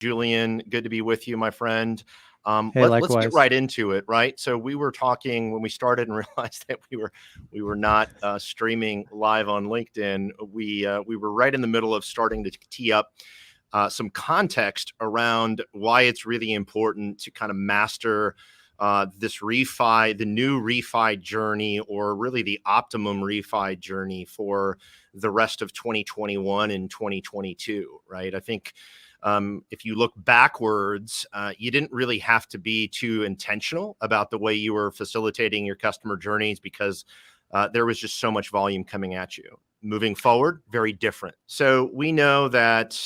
Julian, good to be with you, my friend. Hey, Let's get likewise. right into it, right? So we were talking when we started and realized that we were not streaming live on LinkedIn. We were right in the middle of starting to tee up some context around why it's really important to kind of master this refi, the new refi journey, or really the optimum refi journey for the rest of 2021 and 2022, right? I think if you look backwards, you didn't really have to be too intentional about the way you were facilitating your customer journeys because there was just so much volume coming at you. Moving forward, very different. So we know that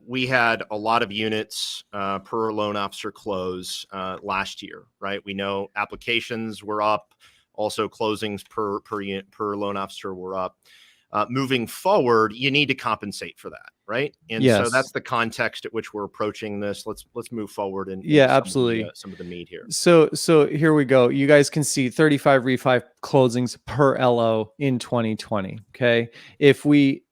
we had a lot of units per loan officer close last year, right? We know applications were up, also closings per loan officer were up. Moving forward, you need to compensate for that, right? And so that's the context at which we're approaching this. Let's move forward and absolutely. Some of the meat here. So here we go. You guys can see 35 refi closings per LO in 2020. Okay, if we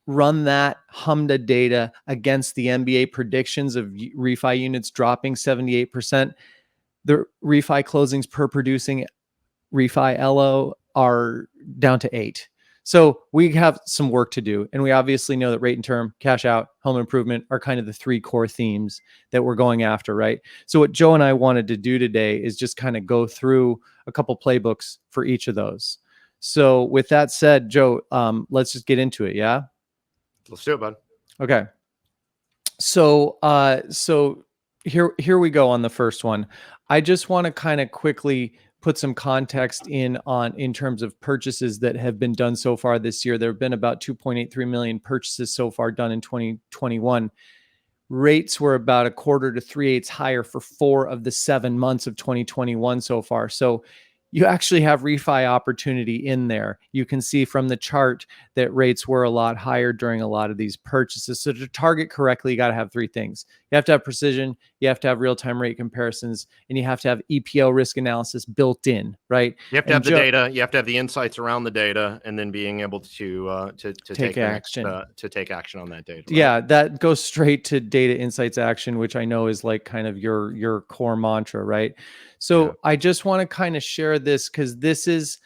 run that HMDA data against the MBA predictions of refi units dropping 78%, the refi closings per producing refi LO are down to 8. So we have some work to do. And we obviously know that rate and term, cash out, home improvement are kind of the 3 core themes that we're going after, right? So what Joe and I wanted to do today is just kind of go through a couple playbooks for each of those. So with that said, Joe, let's just get into it. Yeah. Let's do it, bud. Okay. So here we go on the first one. I just want to kind of quickly put some context in terms of purchases that have been done so far this year. There have been about 2.83 million purchases so far done in 2021. Rates were about 1/4 to 3/8 higher for 4 of the 7 months of 2021 so far. So you actually have refi opportunity in there. You can see from the chart that rates were a lot higher during a lot of these purchases. So to target correctly, you got to have 3 things. You have to have precision, you have to have real-time rate comparisons, and you have to have EPO risk analysis built in, right? You have to have the data, you have to have the insights around the data, and then being able to take action. To take action on that data. Right? Yeah, that goes straight to data insights action, which I know is like kind of your core mantra, right? So I just want to kind of share this because this is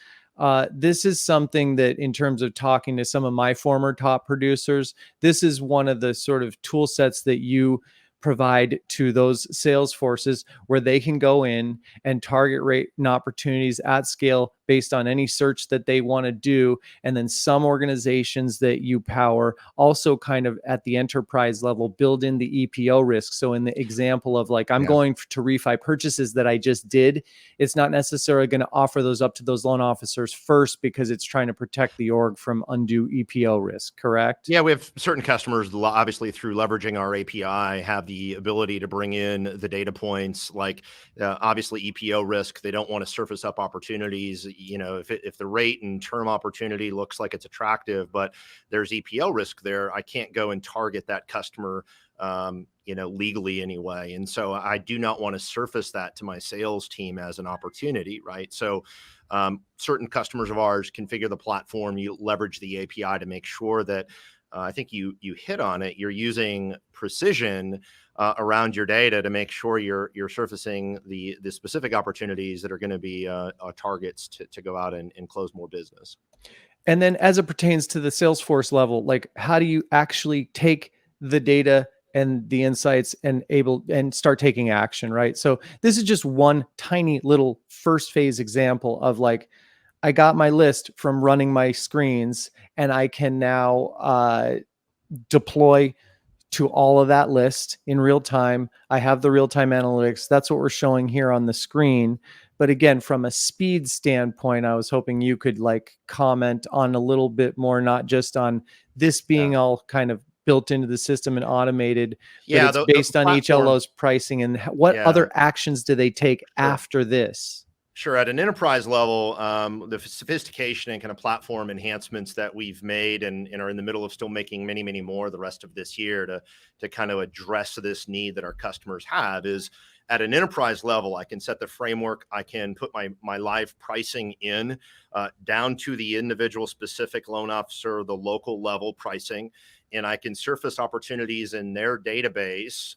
something that, in terms of talking to some of my former top producers, this is one of the sort of tool sets that you provide to those sales forces where they can go in and target rate and opportunities at scale based on any search that they want to do. And then some organizations that you power also kind of at the enterprise level build in the EPO risk. So in the example of like, I'm going to refi purchases that I just did, it's not necessarily going to offer those up to those loan officers first because it's trying to protect the org from undue EPO risk, correct? Yeah, we have certain customers, obviously through leveraging our API, have the ability to bring in the data points like obviously EPO risk. They don't want to surface up opportunities. You know, if the rate and term opportunity looks like it's attractive, but there's EPO risk there, I can't go and target that customer, legally anyway. And so I do not want to surface that to my sales team as an opportunity, right? So certain customers of ours configure the platform, you leverage the API to make sure that I think you hit on it. You're using precision around your data to make sure you're surfacing the specific opportunities that are going to be targets to go out and close more business. And then as it pertains to the Salesforce level, like how do you actually take the data and the insights and start taking action, right? So this is just one tiny little first phase example of like, I got my list from running my screens and I can now deploy to all of that list in real time. I have the real-time analytics. That's what we're showing here on the screen. But again, from a speed standpoint, I was hoping you could like comment on a little bit more, not just on this being all kind of built into the system and automated, but it's based on each LO's pricing and what other actions do they take after this? Sure. At an enterprise level, the sophistication and kind of platform enhancements that we've made and are in the middle of still making many, many more the rest of this year to kind of address this need that our customers have is at an enterprise level, I can set the framework. I can put my live pricing in down to the individual specific loan officer, the local level pricing. and I can surface opportunities in their database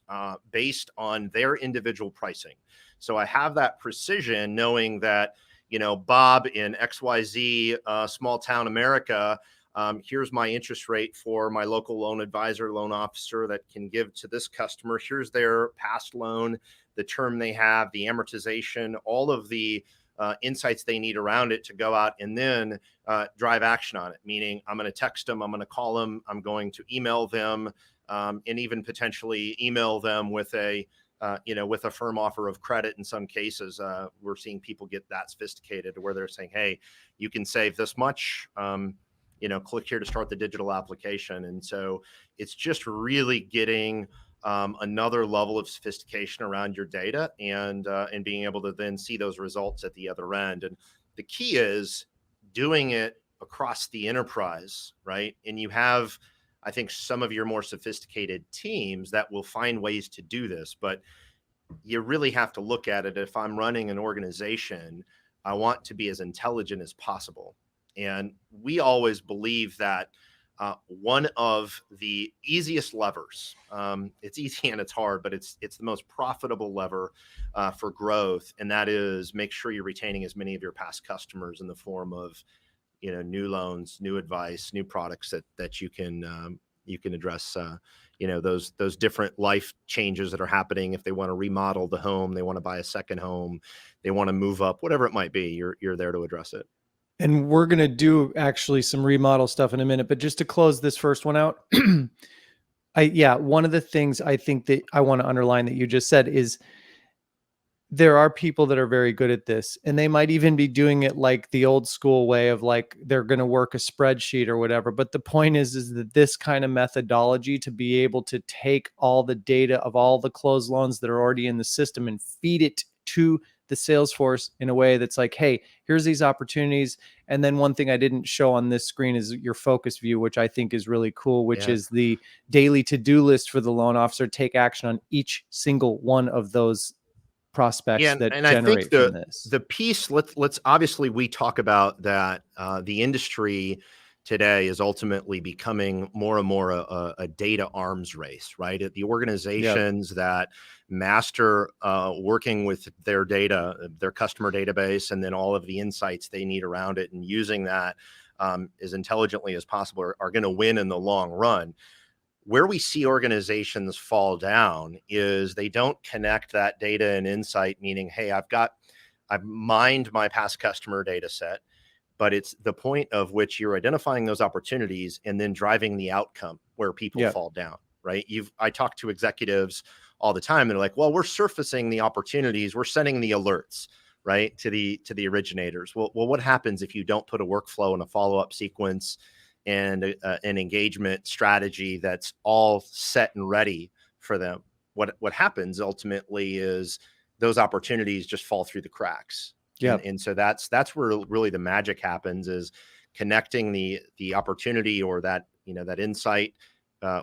based on their individual pricing. So I have that precision, knowing that, Bob in XYZ small town America, here's my interest rate for my local loan advisor, loan officer that can give to this customer. Here's their past loan, the term they have, the amortization, all of the insights they need around it to go out and then drive action on it. Meaning, I'm going to text them, I'm going to call them, I'm going to email them, and even potentially email them with a with a firm offer of credit. In some cases, we're seeing people get that sophisticated to where they're saying, "Hey, you can save this much. Click here to start the digital application." And so it's just really getting another level of sophistication around your data and being able to then see those results at the other end. And the key is doing it across the enterprise, right? And you have, I think, some of your more sophisticated teams that will find ways to do this, but you really have to look at it. If I'm running an organization, I want to be as intelligent as possible. And we always believe that one of the easiest levers, it's easy and it's hard, but it's the most profitable lever for growth. And that is, make sure you're retaining as many of your past customers in the form of, new loans, new advice, new products that you can address, those different life changes that are happening. If they want to remodel the home, they want to buy a second home, they want to move up, whatever it might be, you're there to address it. And we're going to do actually some remodel stuff in a minute, but just to close this first one out, one of the things I think that I want to underline that you just said is there are people that are very good at this, and they might even be doing it like the old school way of like, they're going to work a spreadsheet or whatever. But the point is that this kind of methodology to be able to take all the data of all the closed loans that are already in the system and feed it to the Salesforce in a way that's like, hey, here's these opportunities. And then one thing I didn't show on this screen is your focus view, which I think is really cool, which is the daily to-do list for the loan officer. Take action on each single one of those prospects that and generate I think from this. The piece, let's obviously, we talk about that the industry today is ultimately becoming more and more a data arms race, right? The organizations that master working with their data, their customer database, and then all of the insights they need around it, and using that as intelligently as possible are going to win in the long run. Where we see organizations fall down is they don't connect that data and insight, meaning, hey, I've mined my past customer data set, but it's the point of which you're identifying those opportunities and then driving the outcome where people fall down, right? I talk to executives all the time. They're like, well, we're surfacing the opportunities, we're sending the alerts, right, to the originators. Well, what happens if you don't put a workflow and a follow-up sequence and an engagement strategy that's all set and ready for them? What happens ultimately is those opportunities just fall through the cracks. And so that's where really the magic happens, is connecting the opportunity or that insight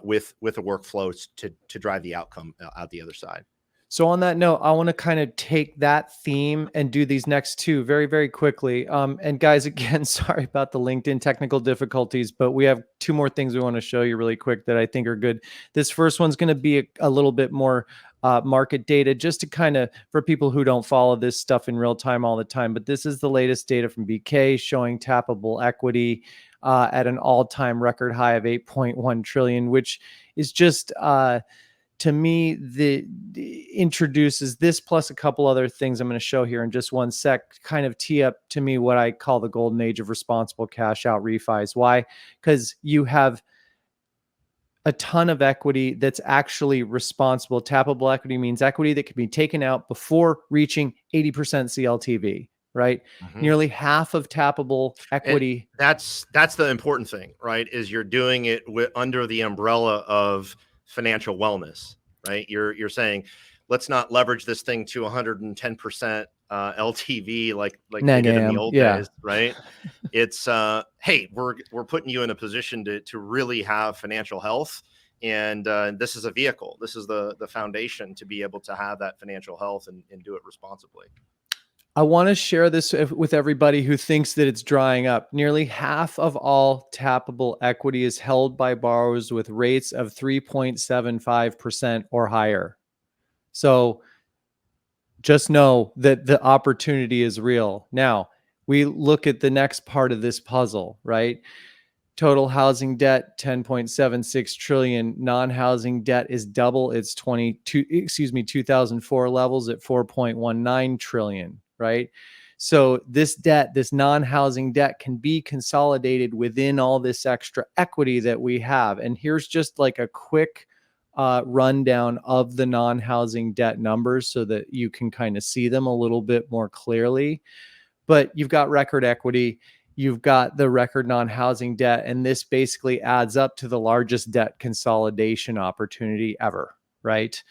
with a workflow to drive the outcome out the other side. So on that note, I want to kind of take that theme and do these next two very, very quickly. And guys, again, sorry about the LinkedIn technical difficulties, but we have two more things we want to show you really quick that I think are good. This first one's going to be a little bit more market data, just to kind of, for people who don't follow this stuff in real time all the time. But this is the latest data from BK showing tappable equity at an all-time record high of 8.1 trillion, which is just... to me, the introduces this plus a couple other things I'm going to show here in just one sec, kind of tee up to me what I call the golden age of responsible cash out refis. Why? Because you have a ton of equity that's actually responsible. Tappable equity means equity that can be taken out before reaching 80% CLTV, right? Mm-hmm. Nearly half of tappable equity. And that's the important thing, right? Is you're doing it under the umbrella of financial wellness, right? You're saying, let's not leverage this thing to 110% LTV like they did in the old days, right? It's hey, we're putting you in a position to really have financial health, and this is a vehicle. This is the foundation to be able to have that financial health and do it responsibly. I want to share this with everybody who thinks that it's drying up. Nearly half of all tappable equity is held by borrowers with rates of 3.75% or higher. So just know that the opportunity is real. Now, we look at the next part of this puzzle, right? Total housing debt 10.76 trillion. Non-housing debt is double its 2004 levels at 4.19 trillion, right? So this debt, this non-housing debt, can be consolidated within all this extra equity that we have. And here's just like a quick rundown of the non-housing debt numbers so that you can kind of see them a little bit more clearly. But you've got record equity, you've got the record non-housing debt, and this basically adds up to the largest debt consolidation opportunity ever, right?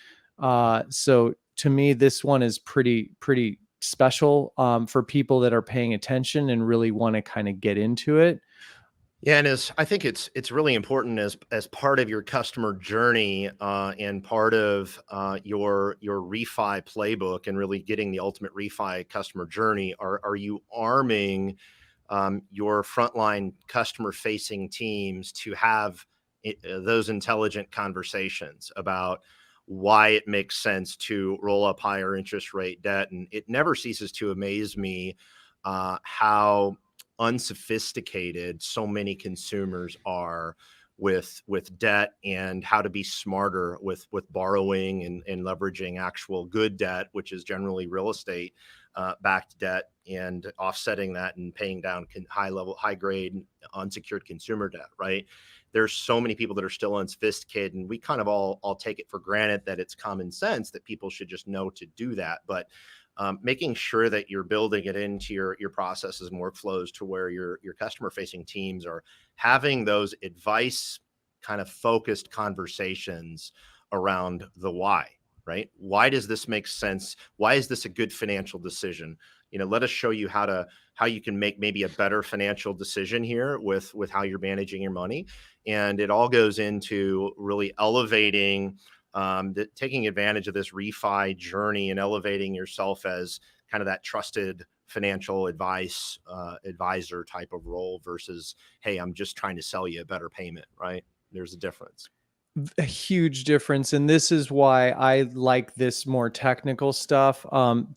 So to me, this one is pretty special for people that are paying attention and really want to kind of get into it. Yeah, and I think it's really important as part of your customer journey and part of your refi playbook and really getting the ultimate refi customer journey. Are you arming your frontline customer facing teams to have those intelligent conversations about why it makes sense to roll up higher interest rate debt? And it never ceases to amaze me how unsophisticated so many consumers are with debt and how to be smarter with borrowing and leveraging actual good debt, which is generally real estate backed debt, and offsetting that and paying down high grade unsecured consumer debt, right? There's so many people that are still unsophisticated, and we kind of all take it for granted that it's common sense that people should just know to do that. But making sure that you're building it into your processes and workflows to where your customer facing teams are having those advice kind of focused conversations around the why, right? Why does this make sense? Why is this a good financial decision? Let us show you how you can make maybe a better financial decision here with how you're managing your money. And it all goes into really elevating taking advantage of this refi journey and elevating yourself as kind of that trusted financial advisor type of role versus, hey, I'm just trying to sell you a better payment, right? There's a difference. A huge difference, and this is why I like this more technical stuff.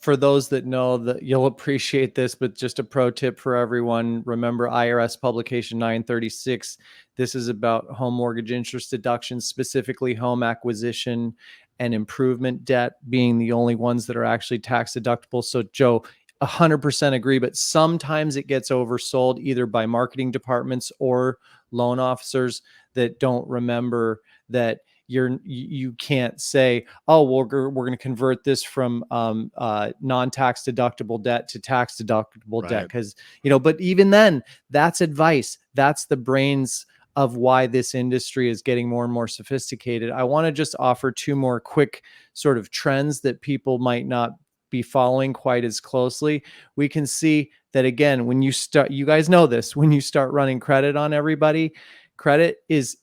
For those that know, that you'll appreciate this, but just a pro tip for everyone: remember IRS publication 936. This is about home mortgage interest deductions, specifically home acquisition and improvement debt being the only ones that are actually tax deductible. So Joe, 100% agree, but sometimes it gets oversold either by marketing departments or loan officers that don't remember that you can't say, oh, well, we're going to convert this from non-tax deductible debt to tax deductible debt, because but even then, that's advice. That's the brains of why this industry is getting more and more sophisticated. I want to just offer two more quick sort of trends that people might not be following quite as closely. We can see that, again, when you start, you guys know this, when you start running credit on everybody, credit is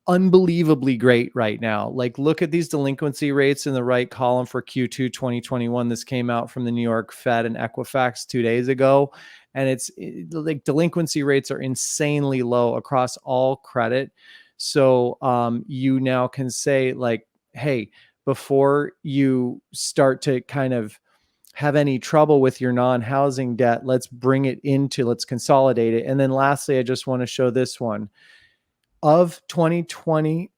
unbelievably great right now. Like, look at these delinquency rates in the right column for Q2 2021. This came out from the New York Fed and Equifax 2 days ago. And it's like delinquency rates are insanely low across all credit. So you now can say, like, hey, before you start to kind of have any trouble with your non-housing debt, let's consolidate it. And then lastly, I just want to show this one. Of 2020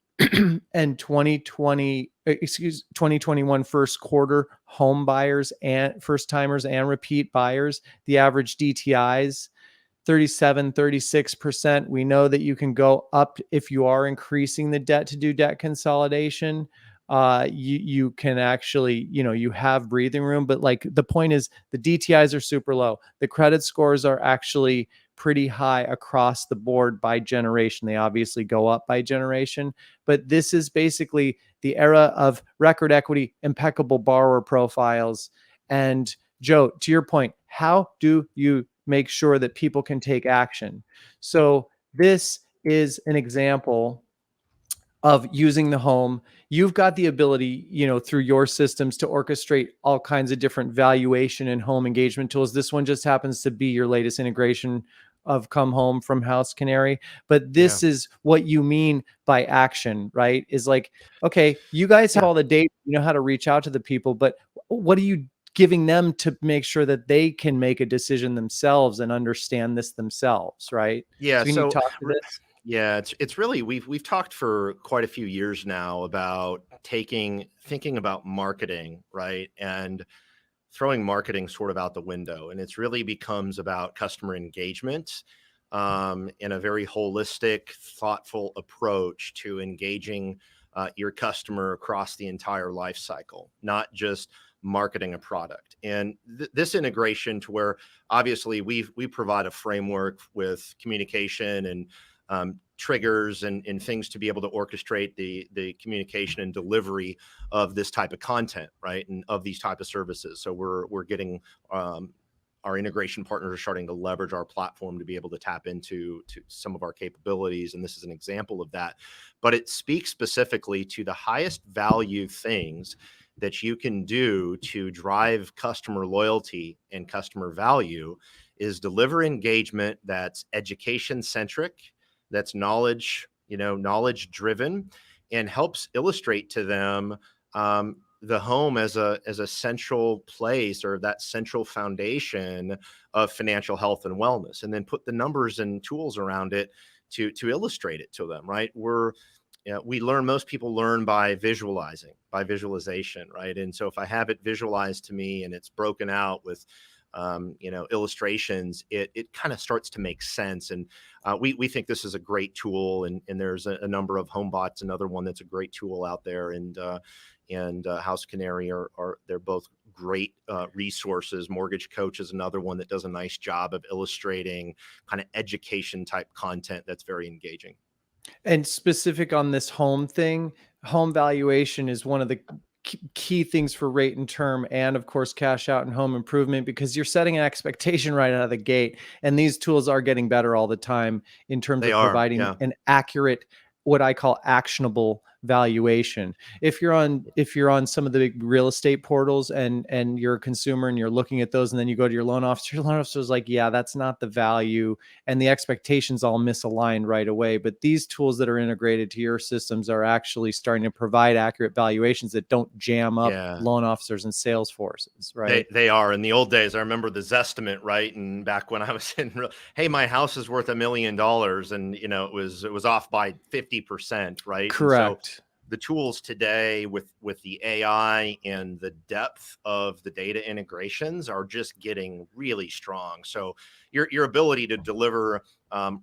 and 2021 first quarter home buyers and first timers and repeat buyers, the average DTIs 36%. We know that you can go up if you are increasing the debt to do debt consolidation. You can actually, you have breathing room, but like the point is the DTIs are super low. The credit scores are actually pretty high across the board by generation. They obviously go up by generation, but this is basically the era of record equity, impeccable borrower profiles. And Joe, to your point, how do you make sure that people can take action? So this is an example of using the home. You've got the ability, through your systems to orchestrate all kinds of different valuation and home engagement tools. This one just happens to be your latest integration of Come Home from House Canary. But Yeah. this is what you mean by action, right? Is like, okay, you guys have Yeah. all the data, you know how to reach out to the people, but what are you giving them to make sure that they can make a decision themselves and understand this themselves, right? Yeah. So can you So talk to this? yeah, it's really we've talked for quite a few years now about thinking about marketing, right? And throwing marketing sort of out the window. And it's really becomes about customer engagement in a very holistic, thoughtful approach to engaging your customer across the entire life cycle, not just marketing a product. And this integration to where obviously we provide a framework with communication and triggers and things to be able to orchestrate the communication and delivery of this type of content, right, and of these type of services. So we're getting our integration partners are starting to leverage our platform to be able to tap into some of our capabilities, and this is an example of that. But it speaks specifically to the highest value things that you can do to drive customer loyalty and customer value is deliver engagement that's education centric, that's knowledge driven, and helps illustrate to them the home as a central place or that central foundation of financial health and wellness, and then put the numbers and tools around it to illustrate it to them. Right? Most people learn by visualization, right? And so if I have it visualized to me and it's broken out with illustrations, it kind of starts to make sense. And we think this is a great tool, and there's a number of HomeBots, another one that's a great tool out there, and House Canary they're both great resources. Mortgage Coach is another one that does a nice job of illustrating kind of education type content that's very engaging. And specific on this home thing, home valuation is one of the key things for rate and term, and of course cash out and home improvement, because you're setting an expectation right out of the gate. And these tools are getting better all the time in terms They of are, providing yeah. an accurate, what I call actionable valuation. If you're on some of the big real estate portals and you're a consumer and you're looking at those, and then you go to your loan officer is like, yeah, that's not the value, and the expectations all misaligned right away. But these tools that are integrated to your systems are actually starting to provide accurate valuations that don't jam up Yeah. loan officers and sales forces, They right? they are. In the old days, I remember the Zestimate, right? And back when I was hey, my house is worth $1 million, and it was off by 50%, right? And so Correct. the tools today with the AI and the depth of the data integrations are just getting really strong. So your ability to deliver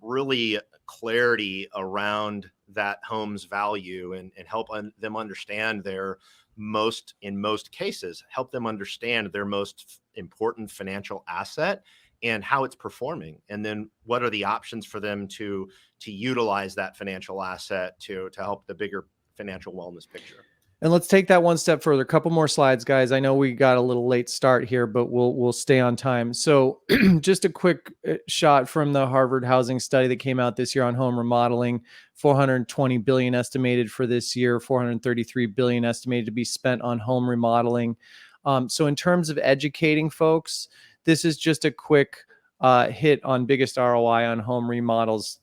really clarity around that home's value and help them understand in most cases, help them understand their most important financial asset and how it's performing, and then what are the options for them to utilize that financial asset to help the bigger financial wellness picture. And let's take that one step further. A couple more slides, guys. I know we got a little late start here, but we'll stay on time. So, just a quick shot from the Harvard housing study that came out this year on home remodeling. 420 billion estimated for this year. 433 billion estimated to be spent on home remodeling. So, in terms of educating folks, this is just a quick hit on biggest ROI on home remodels.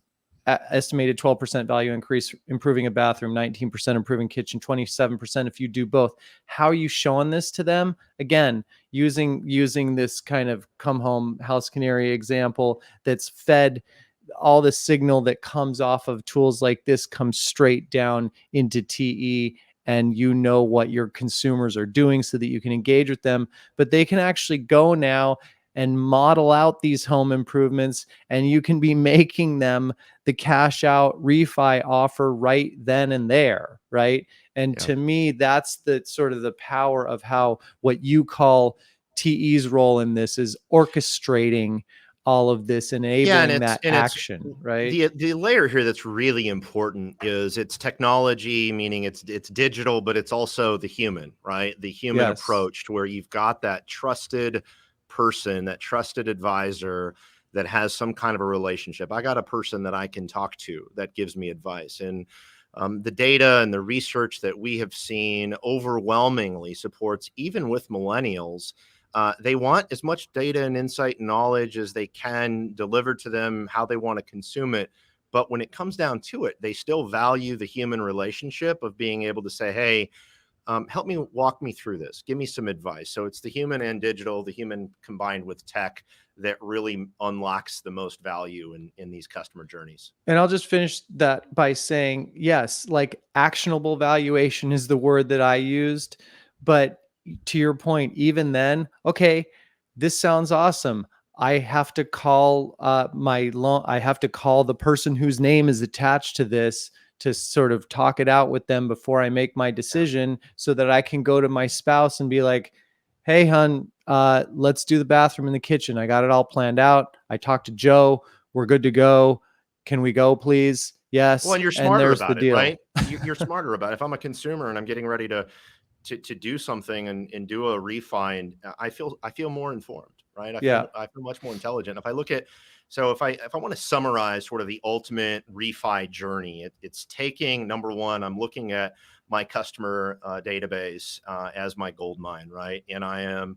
Estimated 12% value increase, improving a bathroom, 19% improving kitchen, 27% if you do both. How are you showing this to them? Again, using this kind of Come Home House Canary example that's fed. All the signal that comes off of tools like this comes straight down into TE, and you know what your consumers are doing so that you can engage with them. But they can actually go now and model out these home improvements, and you can be making them the cash out refi offer right then and there, right? And Yeah. to me, that's the sort of the power of how what you call TE's role in this is orchestrating all of this, Yeah, and enabling it's that and it's action, right? the layer here that's really important is it's technology, meaning it's digital, but it's also the human, right? The human Yes. approach to where you've got that trusted person, that trusted advisor that has some kind of a relationship. I got a person that I can talk to that gives me advice. And The data and the research that we have seen overwhelmingly supports, even with millennials, they want as much data and insight and knowledge as they can delivered to them, how they want to consume it. But when it comes down to it, they still value the human relationship of being able to say, hey, help me walk me through this. Give me some advice. So it's the human and digital, the human combined with tech that really unlocks the most value in these customer journeys. And I'll just finish that by saying, yes, like actionable valuation is the word that I used. But to your point, even then, okay, this sounds awesome. I have to call my loan. I have to call the person whose name is attached to this to sort of talk it out with them before I make my decision, so that I can go to my spouse and be like, hey, hun, let's do the bathroom in the kitchen. I got it all planned out. I talked to Joe. We're good to go. Can we go, please? Well, Yes. and you're And smarter there's the about it, deal. right? You're smarter about it. If I'm a consumer and I'm getting ready to do something and do a refi, and I feel more informed, right? Yeah. I feel much more intelligent. If I look at, so if I want to summarize sort of the ultimate refi journey, it's taking, number one, I'm looking at my customer database as my gold mine, right? And I am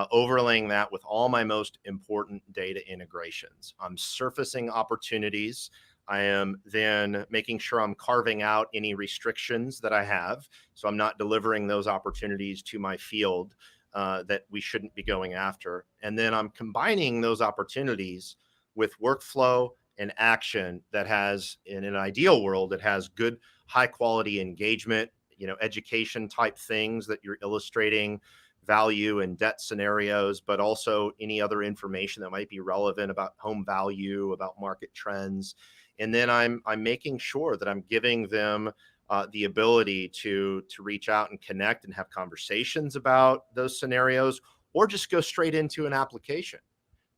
overlaying that with all my most important data integrations. I'm surfacing opportunities. I am then making sure I'm carving out any restrictions that I have. So I'm not delivering those opportunities to my field that we shouldn't be going after. And then I'm combining those opportunities with workflow and action that has, in an ideal world, it has good, high quality engagement, education type things that you're illustrating value and debt scenarios, but also any other information that might be relevant about home value, about market trends. And then I'm making sure that I'm giving them the ability to reach out and connect and have conversations about those scenarios, or just go straight into an application.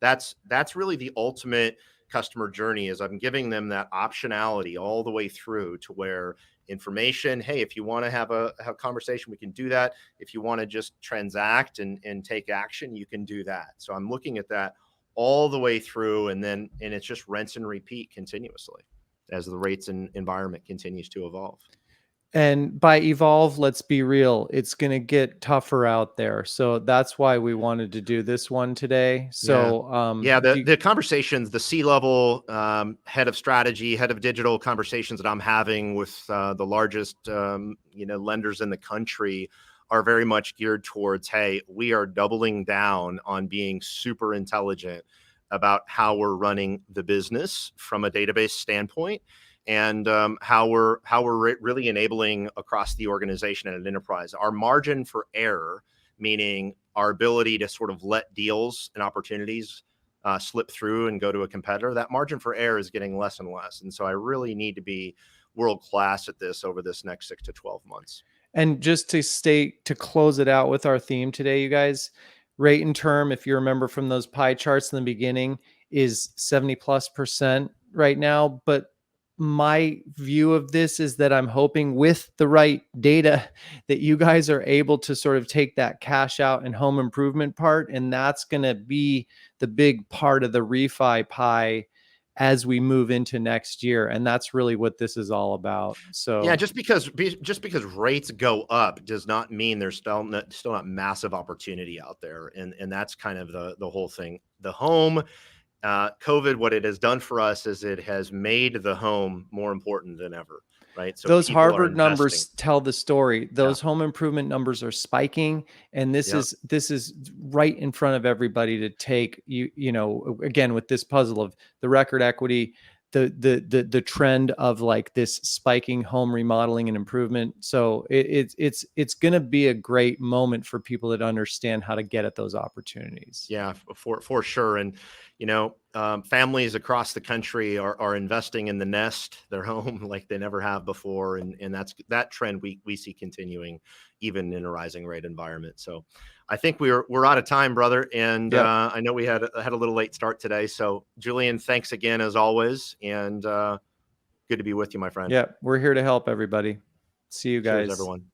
That's really the ultimate customer journey, is I'm giving them that optionality all the way through to where information, hey, if you want to have a conversation, we can do that. If you want to just transact and take action, you can do that. So I'm looking at that all the way through, and it's just rinse and repeat continuously as the rates and environment continues to evolve. And by evolve, let's be real, it's going to get tougher out there. So that's why we wanted to do this one today. Yeah. So, Yeah, the conversations, the C-level head of strategy, head of digital conversations that I'm having with the largest lenders in the country are very much geared towards, hey, we are doubling down on being super intelligent about how we're running the business from a database standpoint, and how we're really enabling across the organization and an enterprise. Our margin for error, meaning our ability to sort of let deals and opportunities slip through and go to a competitor, that margin for error is getting less and less. And so I really need to be world class at this over this next 6 to 12 months. and just to close it out with our theme today, you guys, rate and term, if you remember from those pie charts in the beginning, is 70+% right now. But my view of this is that I'm hoping with the right data that you guys are able to sort of take that cash out and home improvement part. And that's going to be the big part of the refi pie as we move into next year. And that's really what this is all about. Yeah, So just because rates go up does not mean there's still not massive opportunity out there, and that's kind of the whole thing. The home, COVID, what it has done for us is it has made the home more important than ever, right? So those people are Harvard investing. numbers tell the story. Yeah, Those home improvement numbers are spiking, and this yeah. is right in front of everybody to take. Again, with this puzzle of the record equity, the trend of like this spiking home remodeling and improvement. So it's going to be a great moment for people that understand how to get at those opportunities. Yeah, for sure. And families across the country are investing in the nest, their home, like they never have before, and that trend we see continuing even in a rising rate environment. So I think we're out of time, brother, and Yep. I know we had a little late start today. So Julian, thanks again as always, and good to be with you, my friend. Yep. We're here to help everybody. See you Cheers, guys. everyone.